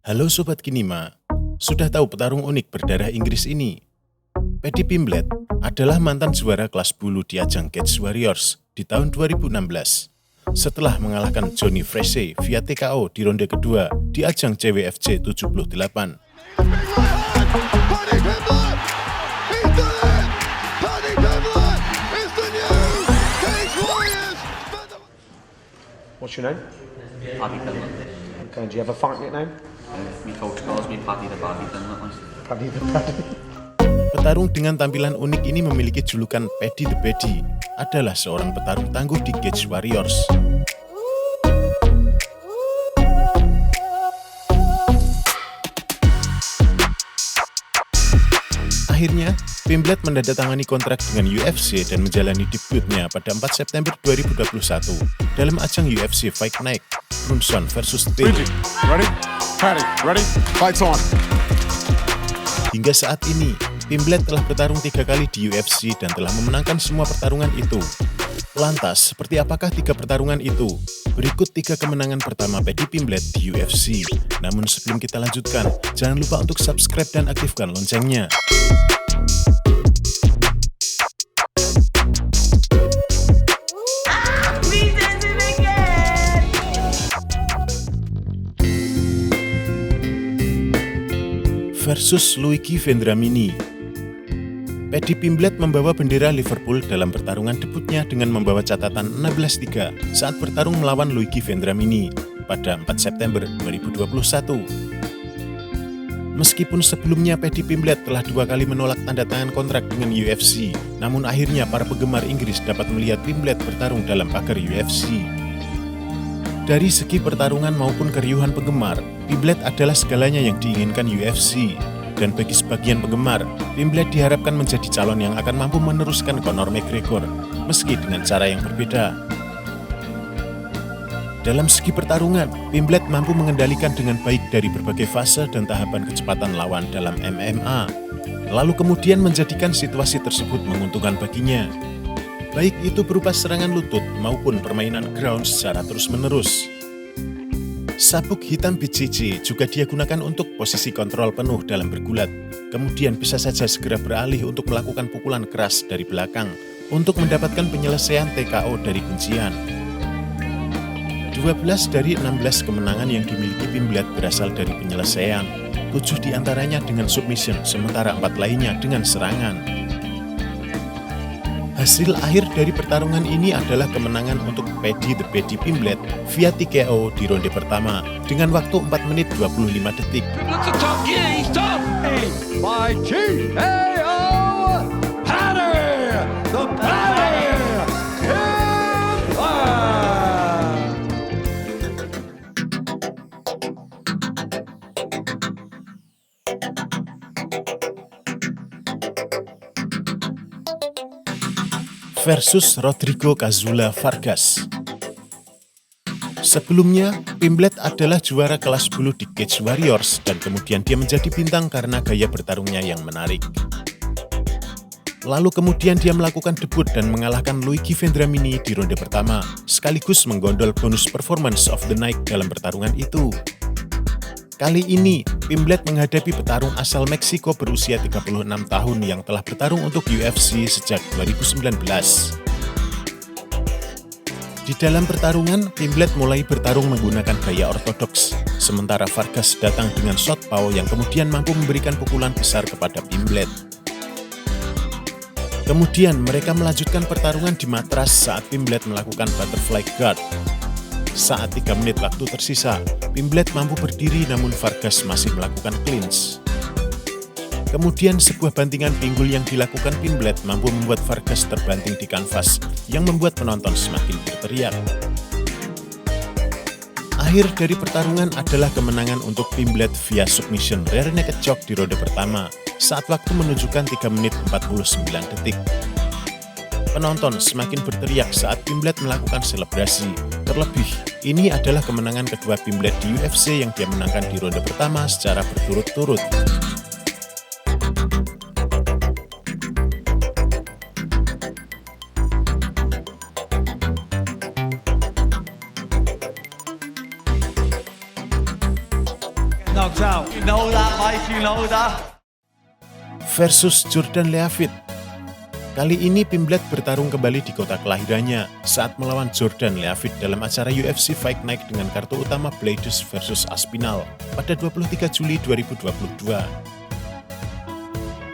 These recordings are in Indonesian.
Halo Sobat Kinima, sudah tahu petarung unik berdarah Inggris ini? Paddy Pimblett adalah mantan juara kelas bulu di ajang Cage Warriors di tahun 2016. Setelah mengalahkan Johnny Frazee via TKO di ronde kedua di ajang CWFC 78. What's your name? Paddy Pimblett. Okay, do you have a fight nickname? My coach calls me Paddy the Paddy Pimblett. Paddy the Paddy. Petarung dengan tampilan unik ini memiliki julukan Paddy the Baddy, adalah seorang petarung tangguh di Cage Warriors. Akhirnya, Pimblett menandatangani kontrak dengan UFC dan menjalani debutnya pada 4 September 2021 dalam ajang UFC Fight Night, Brunson vs. Till. Ready? Paddy, ready? Fights on. Hingga saat ini, Pimblett telah bertarung 3 kali di UFC dan telah memenangkan semua pertarungan itu. Lantas, seperti apakah 3 pertarungan itu? Berikut 3 kemenangan pertama Paddy Pimblett di UFC. Namun sebelum kita lanjutkan, jangan lupa untuk subscribe dan aktifkan loncengnya. Versus Luigi Vendramini. Paddy Pimblett membawa bendera Liverpool dalam pertarungan debutnya dengan membawa catatan 16-3 saat bertarung melawan Luigi Vendramini pada 4 September 2021. Meskipun sebelumnya Paddy Pimblett telah 2 kali menolak tanda tangan kontrak dengan UFC, namun akhirnya para penggemar Inggris dapat melihat Pimblett bertarung dalam pagar UFC. Dari segi pertarungan maupun keriuhan penggemar, Pimblett adalah segalanya yang diinginkan UFC. Dan bagi sebagian penggemar, Pimblett diharapkan menjadi calon yang akan mampu meneruskan Conor McGregor, meski dengan cara yang berbeda. Dalam segi pertarungan, Pimblett mampu mengendalikan dengan baik dari berbagai fase dan tahapan kecepatan lawan dalam MMA, lalu kemudian menjadikan situasi tersebut menguntungkan baginya. Baik itu berupa serangan lutut maupun permainan ground secara terus-menerus. Sabuk hitam BJJ juga dia gunakan untuk posisi kontrol penuh dalam bergulat, kemudian bisa saja segera beralih untuk melakukan pukulan keras dari belakang untuk mendapatkan penyelesaian TKO dari kuncian. 12 dari 16 kemenangan yang dimiliki Pimblett berasal dari penyelesaian, 7 diantaranya dengan submission, sementara 4 lainnya dengan serangan. Hasil akhir dari pertarungan ini adalah kemenangan untuk Paddy the Baddy Pimblett via TKO di ronde pertama dengan waktu 4 menit 25 detik. Looks a top gear, he's top! By TKO, Paddy the Baddy Pimblett! Versus Rodrigo Cazula Vargas. Sebelumnya, Pimblett adalah juara kelas bulu di Cage Warriors dan kemudian dia menjadi bintang karena gaya bertarungnya yang menarik. Lalu kemudian dia melakukan debut dan mengalahkan Luigi Vendramini di ronde pertama, sekaligus menggondol bonus Performance of the Night dalam pertarungan itu. Kali ini, Pimblett menghadapi petarung asal Meksiko berusia 36 tahun yang telah bertarung untuk UFC sejak 2019. Di dalam pertarungan, Pimblett mulai bertarung menggunakan gaya ortodoks, sementara Vargas datang dengan southpaw yang kemudian mampu memberikan pukulan besar kepada Pimblett. Kemudian mereka melanjutkan pertarungan di matras saat Pimblett melakukan butterfly guard. Saat 3 menit waktu tersisa, Pimblett mampu berdiri namun Vargas masih melakukan clinch. Kemudian sebuah bantingan pinggul yang dilakukan Pimblett mampu membuat Vargas terbanting di kanvas yang membuat penonton semakin berteriak. Akhir dari pertarungan adalah kemenangan untuk Pimblett via submission rear naked choke di ronde pertama saat waktu menunjukkan 3 menit 49 detik. Penonton semakin berteriak saat Pimblett melakukan selebrasi. Terlebih, ini adalah kemenangan kedua Pimblett di UFC yang dia menangkan di ronde pertama secara berturut-turut. No, knocked out. You know that, Mike, you know that. Versus Jordan Leavitt. Kali ini Pimblet bertarung kembali di kota kelahirannya saat melawan Jordan Leavitt dalam acara UFC Fight Night dengan kartu utama Blades versus Aspinall pada 23 Juli 2022.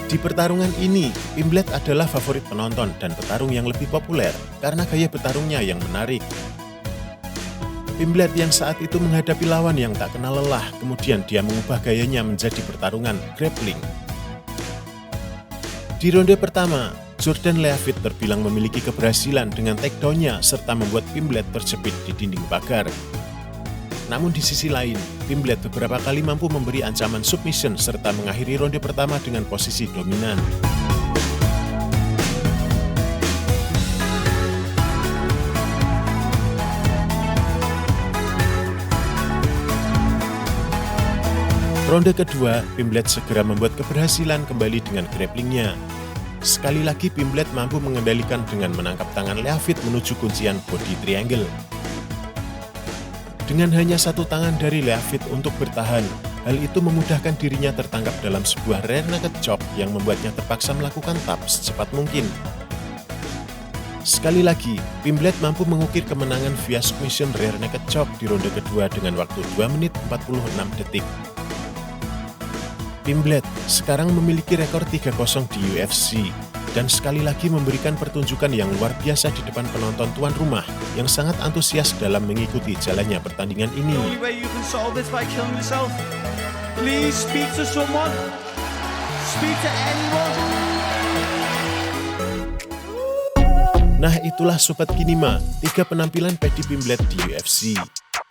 Di pertarungan ini, Pimblet adalah favorit penonton dan petarung yang lebih populer karena gaya bertarungnya yang menarik. Pimblet yang saat itu menghadapi lawan yang tak kenal lelah, kemudian dia mengubah gayanya menjadi pertarungan grappling. Di ronde pertama, Jordan Leavitt terbilang memiliki keberhasilan dengan takedown-nya serta membuat Pimblet terjepit di dinding pagar. Namun di sisi lain, Pimblet beberapa kali mampu memberi ancaman submission serta mengakhiri ronde pertama dengan posisi dominan. Ronde kedua, Pimblet segera membuat keberhasilan kembali dengan grapplingnya. Sekali lagi Pimblet mampu mengendalikan dengan menangkap tangan Leavitt menuju kuncian body triangle. Dengan hanya satu tangan dari Leavitt untuk bertahan, hal itu memudahkan dirinya tertangkap dalam sebuah rear naked chop yang membuatnya terpaksa melakukan tap secepat mungkin. Sekali lagi, Pimblet mampu mengukir kemenangan via submission rear naked chop di ronde kedua dengan waktu 2 menit 46 detik. Pimblet sekarang memiliki rekor 3-0 di UFC dan sekali lagi memberikan pertunjukan yang luar biasa di depan penonton tuan rumah yang sangat antusias dalam mengikuti jalannya pertandingan ini. The only way you can solve this by killing yourself. Please speak to someone. Speak to anyone. Nah, itulah Sobat Kinima, 3 penampilan Paddy Pimblet di UFC.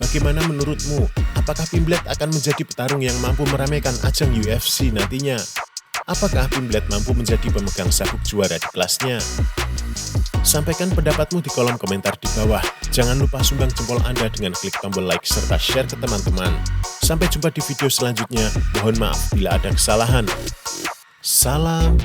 Bagaimana menurutmu? Apakah Pimblet akan menjadi petarung yang mampu meramaikan ajang UFC nantinya? Apakah Pimblet mampu menjadi pemegang sabuk juara di kelasnya? Sampaikan pendapatmu di kolom komentar di bawah. Jangan lupa sumbang jempol Anda dengan klik tombol like serta share ke teman-teman. Sampai jumpa di video selanjutnya. Mohon maaf bila ada kesalahan. Salam